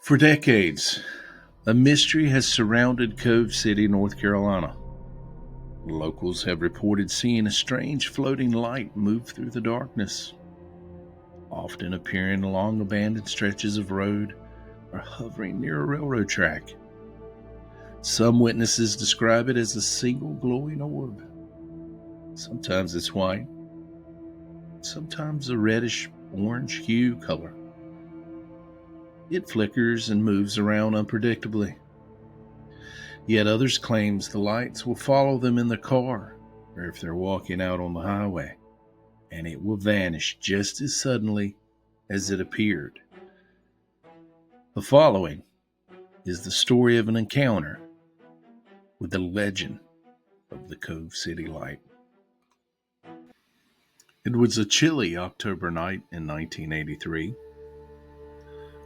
For decades, a mystery has surrounded Cove City, North Carolina. Locals have reported seeing a strange floating light move through the darkness, often appearing along abandoned stretches of road or hovering near a railroad track. Some witnesses describe it as a single glowing orb. Sometimes it's white, sometimes a reddish-orange hue color. It flickers and moves around unpredictably. Yet others claims the lights will follow them in the car or if they're walking out on the highway, and it will vanish just as suddenly as it appeared. The following is the story of an encounter with the legend of the Cove City Light. It was a chilly October night in 1983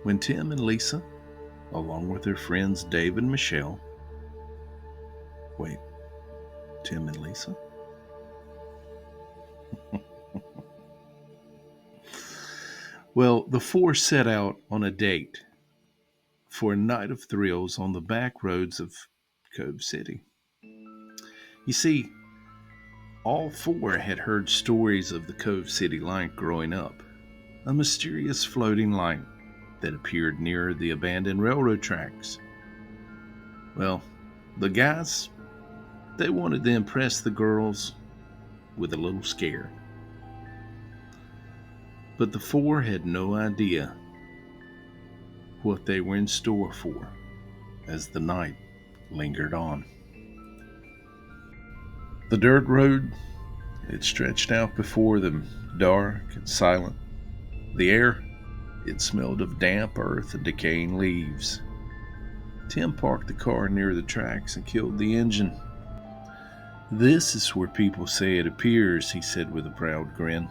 when Tim and Lisa, along with their friends Dave and Michelle, Tim and Lisa? Well, the four set out on a date for a night of thrills on the back roads of Cove City. You see, all four had heard stories of the Cove City Light growing up, a mysterious floating light that appeared near the abandoned railroad tracks. Well, the guys, they wanted to impress the girls with a little scare. But the four had no idea what they were in store for as the night lingered on. The dirt road, it stretched out before them, dark and silent. The air, it smelled of damp earth and decaying leaves. Tim parked the car near the tracks and killed the engine. "This is where people say it appears," he said with a proud grin.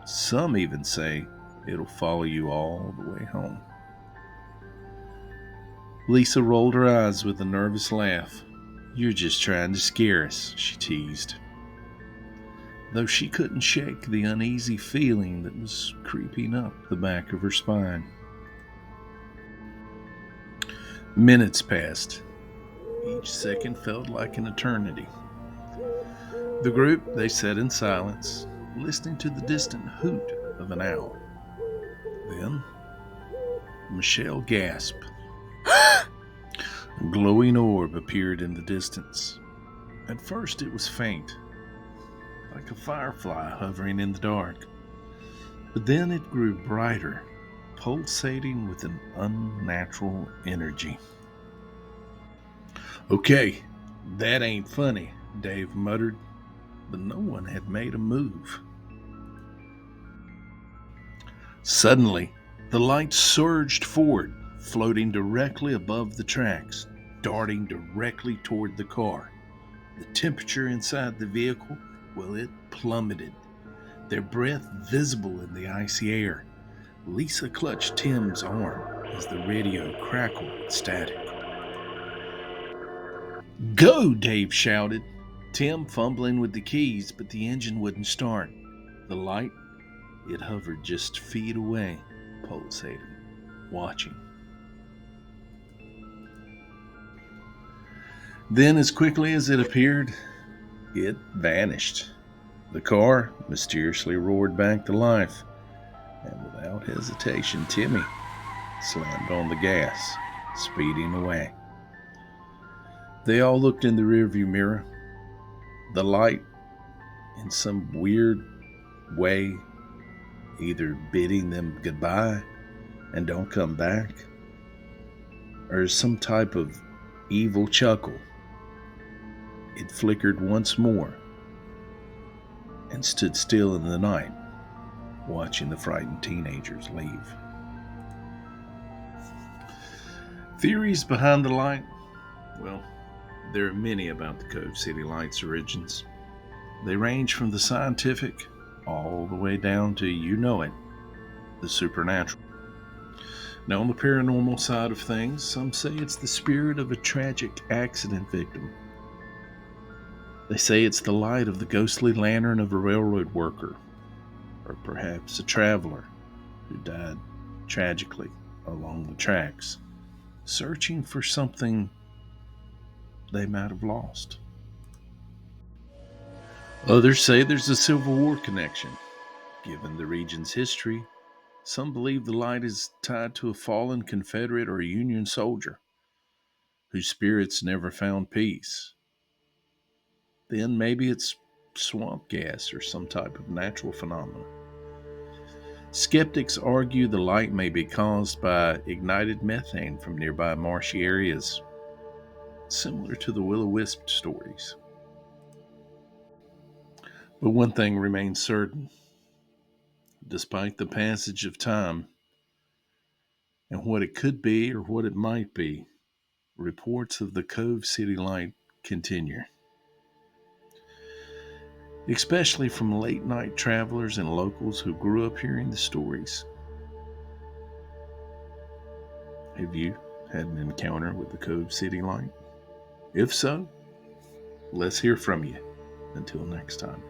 "Some even say it'll follow you all the way home." Lisa rolled her eyes with a nervous laugh. "You're just trying to scare us," she teased, though she couldn't shake the uneasy feeling that was creeping up the back of her spine. Minutes passed. Each second felt like an eternity. The group, they sat in silence, listening to the distant hoot of an owl. Then, Michelle gasped. A glowing orb appeared in the distance. At first it was faint, like a firefly hovering in the dark. But then it grew brighter, pulsating with an unnatural energy. "Okay, that ain't funny," Dave muttered, but no one had made a move. Suddenly, the light surged forward, floating directly above the tracks, darting directly toward the car. The temperature inside the vehicle, well, it plummeted, their breath visible in the icy air. Lisa clutched Tim's arm as the radio crackled with static. "Go!" Dave shouted, Tim fumbling with the keys, but the engine wouldn't start. The light, it hovered just feet away, pulsating, watching. Then, as quickly as it appeared, it vanished. The car mysteriously roared back to life, and without hesitation, Timmy slammed on the gas, speeding away. They all looked in the rearview mirror. The light, in some weird way, either bidding them goodbye and don't come back, or some type of evil chuckle. It flickered once more and stood still in the night, watching the frightened teenagers leave. Theories behind the light? Well, there are many about the Cove City Light's origins. They range from the scientific all the way down to, you know it, the supernatural. Now, on the paranormal side of things, some say it's the spirit of a tragic accident victim. They say it's the light of the ghostly lantern of a railroad worker, or perhaps a traveler who died tragically along the tracks, searching for something they might have lost. Others say there's a Civil War connection. Given the region's history, some believe the light is tied to a fallen Confederate or Union soldier whose spirits never found peace. Then maybe it's swamp gas or some type of natural phenomenon. Skeptics argue the light may be caused by ignited methane from nearby marshy areas, similar to the will-o-wisp stories. But one thing remains certain. Despite the passage of time and what it could be or what it might be, reports of the Cove City light continue, especially from late night travelers and locals who grew up hearing the stories. Have you had an encounter with the Cove City light? If so, let's hear from you. Until next time.